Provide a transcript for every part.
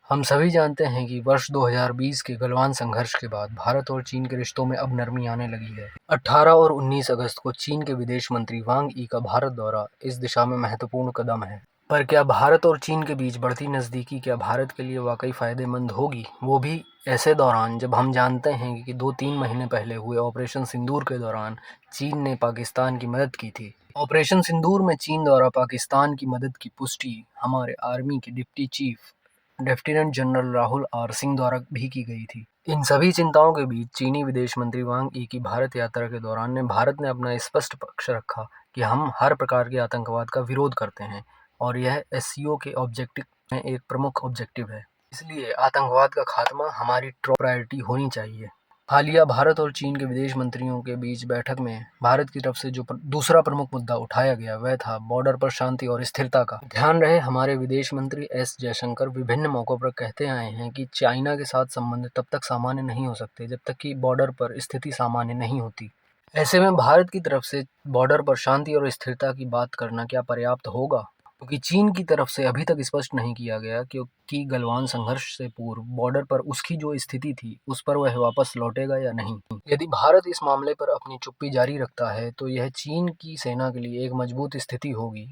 हम सभी जानते हैं कि वर्ष 2020 के गलवान संघर्ष के बाद भारत और चीन के रिश्तों में अब नरमी आने लगी है। 18 और 19 अगस्त को चीन के विदेश मंत्री वांग यी का भारत दौरा इस दिशा में महत्वपूर्ण कदम है। पर क्या भारत और चीन के बीच बढ़ती नज़दीकी क्या भारत के लिए वाकई फ़ायदेमंद होगी, वो भी ऐसे दौरान जब हम जानते हैं कि 2-3 महीने पहले हुए ऑपरेशन सिंदूर के दौरान चीन ने पाकिस्तान की मदद की थी। ऑपरेशन सिंदूर में चीन द्वारा पाकिस्तान की मदद की पुष्टि हमारे आर्मी के deputy chief lieutenant general Rahul R Singh द्वारा भी की गई थी। इन सभी चिंताओं के बीच चीनी विदेश मंत्री वांग यी की भारत यात्रा के दौरान भारत ने अपना स्पष्ट पक्ष रखा कि हम हर प्रकार के आतंकवाद का विरोध करते हैं और यह एससीओ के ऑब्जेक्टिव में एक प्रमुख ऑब्जेक्टिव है। इसलिए आतंकवाद का खात्मा हमारी टॉप प्रायोरिटी होनी चाहिए। हालिया भारत और चीन के विदेश मंत्रियों के बीच बैठक में भारत की तरफ से जो दूसरा प्रमुख मुद्दा उठाया गया वह था बॉर्डर पर शांति और स्थिरता का। ध्यान रहे, हमारे विदेश मंत्री एस जयशंकर विभिन्न मौकों पर कहते आए हैं कि चाइना के साथ संबंध तब तक सामान्य नहीं हो सकते जब तक कि बॉर्डर पर स्थिति सामान्य नहीं होती। ऐसे में भारत की तरफ से बॉर्डर पर शांति और स्थिरता की बात करना क्या पर्याप्त होगा, क्योंकि चीन की तरफ से अभी तक स्पष्ट नहीं किया गया क्योंकि गलवान संघर्ष से पूर्व बॉर्डर पर उसकी जो स्थिति थी उस पर वह वापस लौटेगा या नहीं। यदि भारत इस मामले पर अपनी चुप्पी जारी रखता है तो यह चीन की सेना के लिए एक मजबूत स्थिति होगी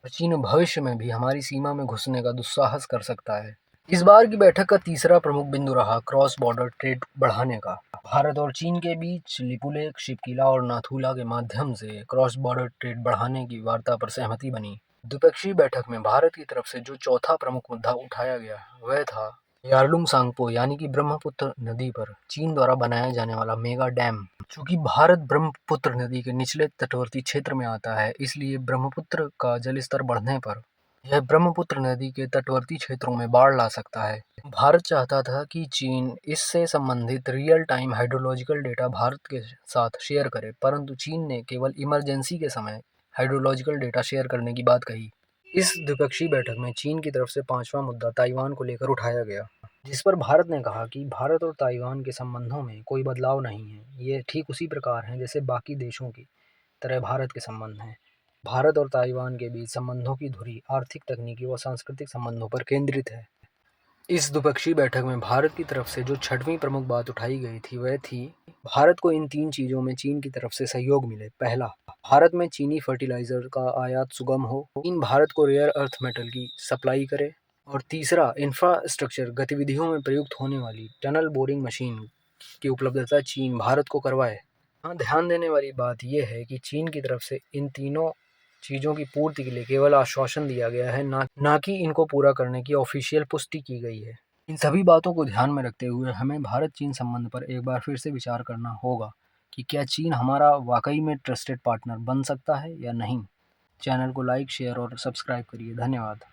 और चीन भविष्य में भी हमारी सीमा में घुसने का दुस्साहस कर सकता है। इस बार की बैठक का तीसरा प्रमुख बिंदु रहा क्रॉस बॉर्डर ट्रेड बढ़ाने का। भारत और चीन के बीच लिपुलेख, शिपकिला और नाथुला के माध्यम से क्रॉस बॉर्डर ट्रेड बढ़ाने की वार्ता पर सहमति बनी। द्विपक्षीय बैठक में भारत की तरफ से जो चौथा प्रमुख मुद्दा उठाया गया वह था यारलुंग सांगपो यानी कि ब्रह्मपुत्र नदी पर चीन द्वारा बनाया जाने वाला मेगा डैम। चूंकि भारत ब्रह्मपुत्र नदी के निचले तटवर्ती क्षेत्र में आता है, इसलिए ब्रह्मपुत्र का जलस्तर बढ़ने पर यह ब्रह्मपुत्र नदी के तटवर्ती क्षेत्रों में बाढ़ ला सकता है। भारत चाहता था कि चीन इससे संबंधित real time hydrological data Bharat के साथ शेयर करे, परंतु चीन ने केवल इमरजेंसी के समय हाइड्रोलॉजिकल डेटा शेयर करने की बात कही। इस द्विपक्षीय बैठक में चीन की तरफ से पांचवा मुद्दा ताइवान को लेकर उठाया गया, जिस पर भारत ने कहा कि भारत और ताइवान के संबंधों में कोई बदलाव नहीं है। ये ठीक उसी प्रकार हैं जैसे बाकी देशों की तरह भारत के संबंध हैं। भारत और ताइवान के बीच संबंधों की धुरी आर्थिक, तकनीकी व सांस्कृतिक संबंधों पर केंद्रित है। इस द्विपक्षीय बैठक में भारत की तरफ से जो छठवीं प्रमुख बात उठाई गई थी वह थी भारत को इन 3 चीज़ों में चीन की तरफ से सहयोग मिले। पहला, भारत में चीनी फर्टिलाइजर का आयात सुगम हो। चीन भारत को रेयर अर्थ मेटल की सप्लाई करे। और तीसरा, इंफ्रास्ट्रक्चर गतिविधियों में प्रयुक्त होने वाली टनल बोरिंग मशीन की उपलब्धता चीन भारत को करवाए। हाँ, ध्यान देने वाली बात यह है कि चीन की तरफ से इन तीनों चीज़ों की पूर्ति के लिए केवल आश्वासन दिया गया है, ना कि इनको पूरा करने की ऑफिशियल पुष्टि की गई है। इन सभी बातों को ध्यान में रखते हुए हमें भारत चीन संबंध पर एक बार फिर से विचार करना होगा कि क्या चीन हमारा वाकई में ट्रस्टेड पार्टनर बन सकता है या नहीं। चैनल को लाइक, शेयर और सब्सक्राइब करिए। धन्यवाद।